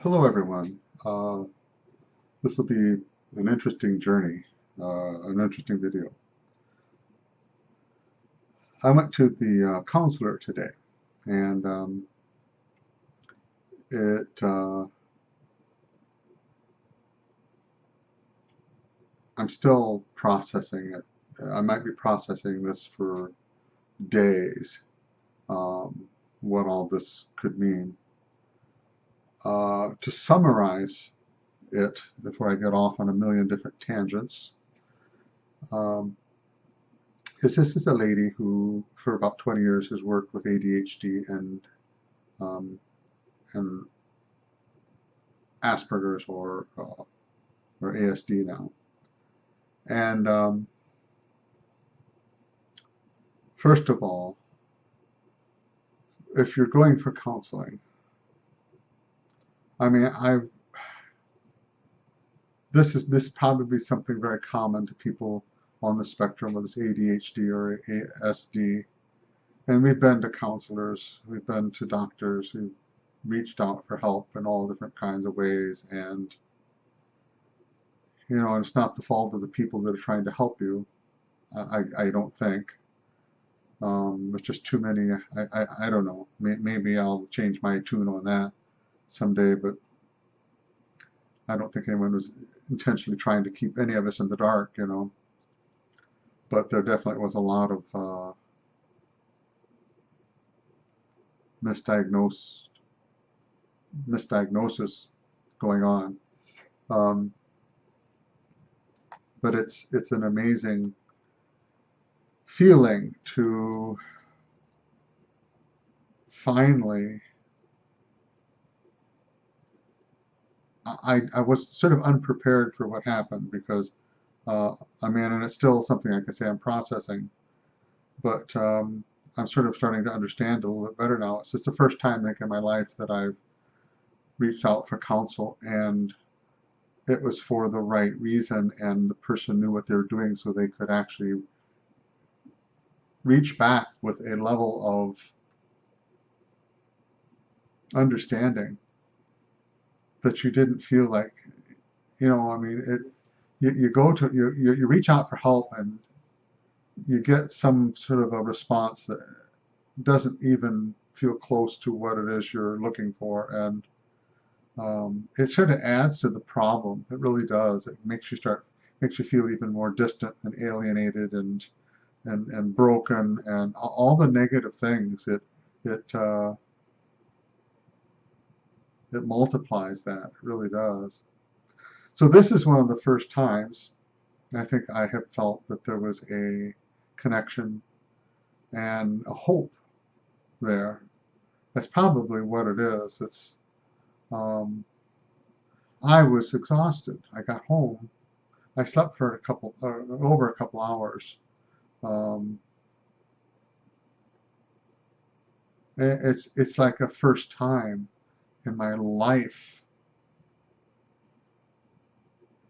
Hello everyone. This will be an interesting journey, an interesting video. I went to the counselor today, and it I'm still processing it. I might be processing this for days, what all this could mean. To summarize it, before I get off on a million different tangents, um, this is a lady who, for about 20 years, has worked with ADHD um, and Asperger's or ASD now. And first of all, if you're going for counseling, I mean, this is probably something very common to people on the spectrum, whether it's ADHD or ASD. And we've been to counselors, we've been to doctors who reached out for help in all different kinds of ways, and it's not the fault of the people that are trying to help you. I don't think. There's just too many. I don't know. Maybe I'll change my tune on that someday, but I don't think anyone was intentionally trying to keep any of us in the dark, But there definitely was a lot of misdiagnosis going on. But it's an amazing feeling to finally. I was sort of unprepared for what happened because and it's still something I can say I'm processing, but I'm sort of starting to understand a little bit better now. It's just the first time, I think, in my life that I've reached out for counsel, and it was for the right reason, and the person knew what they were doing, so they could actually reach back with a level of understanding that you didn't feel like, you go to you reach out for help, and you get some sort of a response that doesn't even feel close to what it is you're looking for, and it sort of adds to the problem. It really does. It makes you feel even more distant and alienated and broken, and all the negative things. It multiplies that. It really does. So this is one of the first times I think I have felt that there was a connection and a hope there. That's probably what it is. I was exhausted. I got home. I slept for over a couple hours. Um, it's like a first time in my life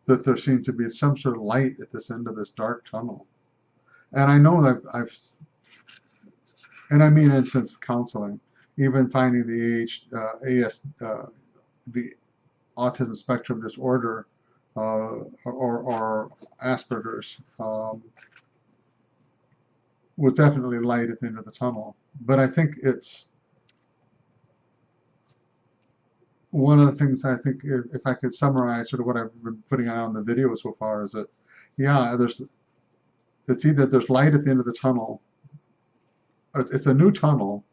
that there seemed to be some sort of light at this end of this dark tunnel. And I know that and I mean in the sense of counseling, even finding the autism spectrum disorder or Asperger's was definitely light at the end of the tunnel. But I think it's one of the things. I think if I could summarize sort of what I've been putting out on the video so far, is that, yeah, it's either there's light at the end of the tunnel, or it's a new tunnel.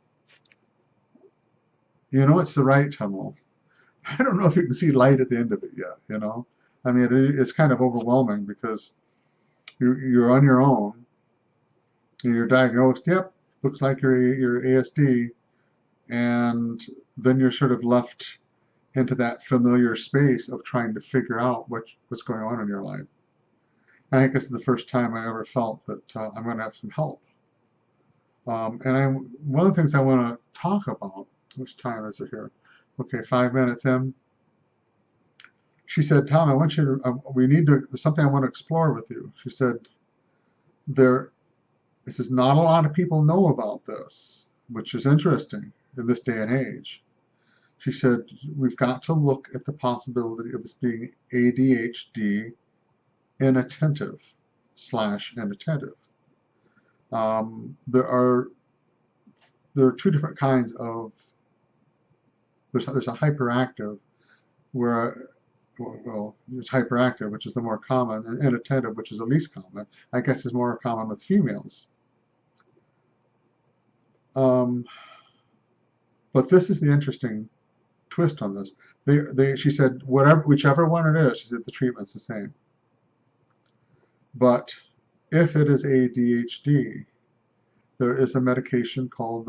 It's the right tunnel. I don't know if you can see light at the end of it yet, I mean, it's kind of overwhelming because you're on your own, and you're diagnosed, yep, looks like you're ASD, and then you're sort of left into that familiar space of trying to figure out what's going on in your life. And I think this is the first time I ever felt that I'm going to have some help. And one of the things I want to talk about, which time is it here? Okay, 5 minutes in. She said, Tom, I want you to, there's something I want to explore with you. She said, this is not a lot of people know about this, which is interesting in this day and age. She said, we've got to look at the possibility of this being ADHD inattentive / inattentive. There are two different kinds of, there's a hyperactive where, well, there's hyperactive, which is the more common, and inattentive, which is the least common. I guess is more common with females. But this is the interesting twist on this. She said, whichever one it is, she said the treatment's the same. But if it is ADHD, there is a medication called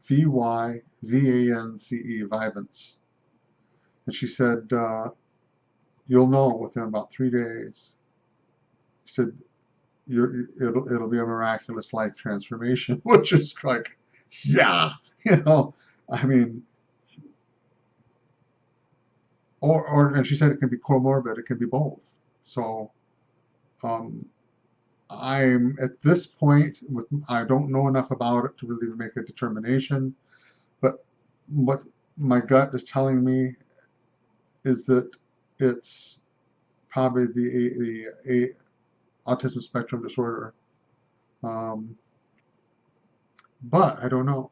VYVANCE, Vyvanse. And she said, you'll know within about 3 days. She said, it'll be a miraculous life transformation, which is like, yeah, I mean, and she said it can be comorbid, it can be both. So I'm at this point, I don't know enough about it to really make a determination, but what my gut is telling me is that it's probably the autism spectrum disorder. But I don't know.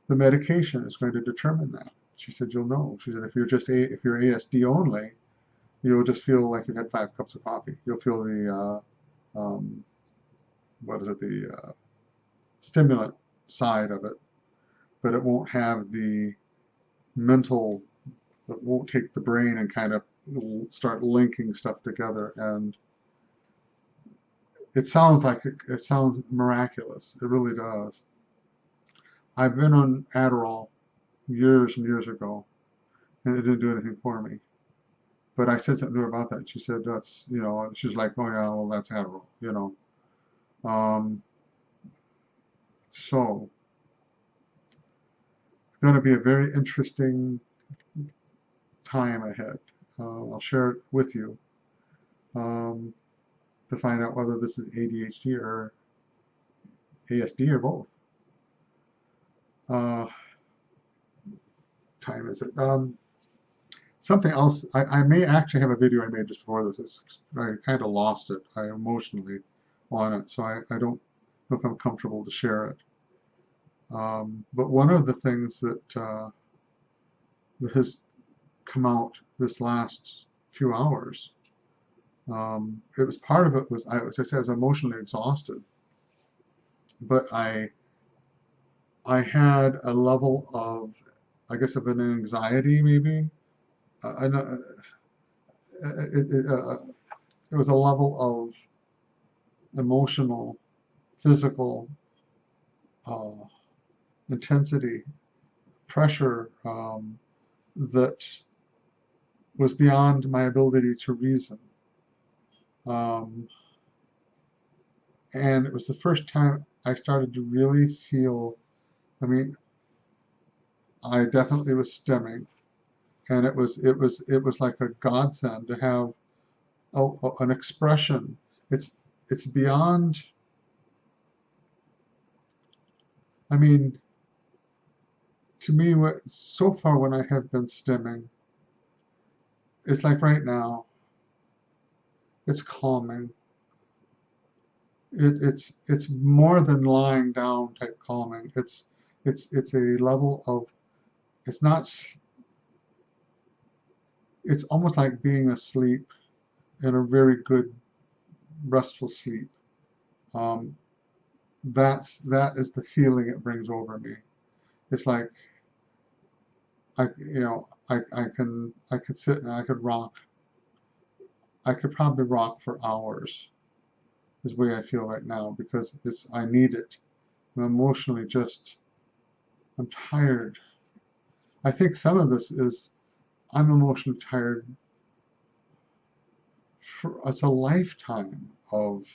The medication is going to determine that. She said, you'll know. She said, if you're ASD only, you'll just feel like you've had 5 cups of coffee. You'll feel the, the stimulant side of it, but it won't have the mental, it won't take the brain and kind of start linking stuff together. And it sounds like it sounds miraculous. It really does. I've been on Adderall years and years ago, and it didn't do anything for me. But I said something to her about that. She said, that's, she's like, oh yeah, well, that's Adderall, So, it's going to be a very interesting time ahead. I'll share it with you to find out whether this is ADHD or ASD or both. Time is it? Something else, I may actually have a video I made just before this. I kind of lost it. I emotionally on it, so I don't know if I'm comfortable to share it. But one of the things that has come out this last few hours, it was part of it was, as I said, I was emotionally exhausted, but I had a level of, I guess, of an anxiety maybe. It was a level of emotional, physical intensity, pressure that was beyond my ability to reason. And it was the first time I started to really feel, I mean, I definitely was stimming, and it was like a godsend to have an expression. It's beyond, I mean, to me, so far when I have been stimming, it's like right now, it's calming. It's more than lying down type calming. It's a level of, it's not, it's almost like being asleep in a very good restful sleep. That is the feeling it brings over me. It's like I could sit and I could rock. I could probably rock for hours, is the way I feel right now, because I need it. I'm emotionally I'm tired. I think some of this is, I'm emotionally tired. It's a lifetime of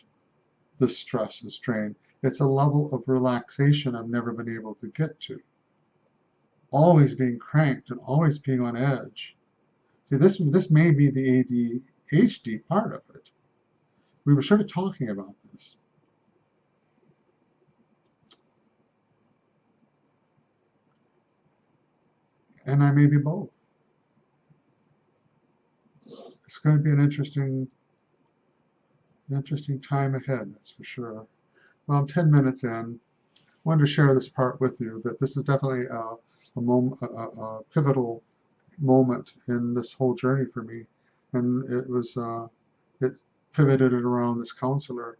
the stress and strain. It's a level of relaxation I've never been able to get to. Always being cranked and always being on edge. See, this may be the ADHD part of it. We were sort of talking about this. and I may be both. It's going to be an interesting time ahead, that's for sure. Well, I'm 10 minutes in. I wanted to share this part with you, that this is definitely a pivotal moment in this whole journey for me. And it pivoted around this counselor,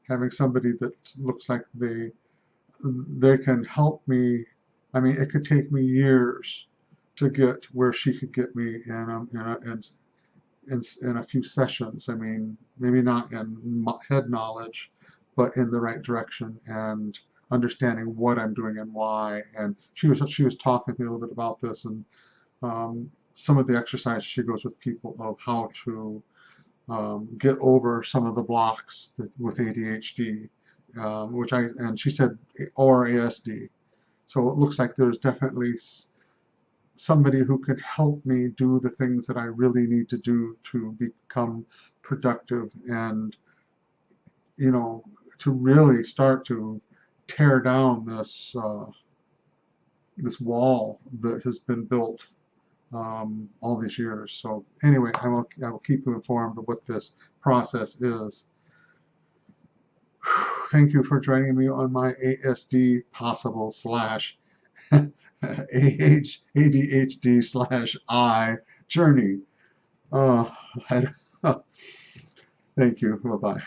having somebody that looks like they can help me. I mean, it could take me years to get where she could get me in a few sessions. I mean, maybe not in head knowledge, but in the right direction and understanding what I'm doing and why. And she was talking to me a little bit about this, and some of the exercises she goes with people of how to get over some of the blocks with ADHD, and she said, or ASD. So it looks like there's definitely somebody who can help me do the things that I really need to do to become productive and, to really start to tear down this wall that has been built all these years. So anyway, I will keep you informed of what this process is. Thank you for joining me on my ASD possible slash ADHD slash I journey. Uh, thank you. Bye bye.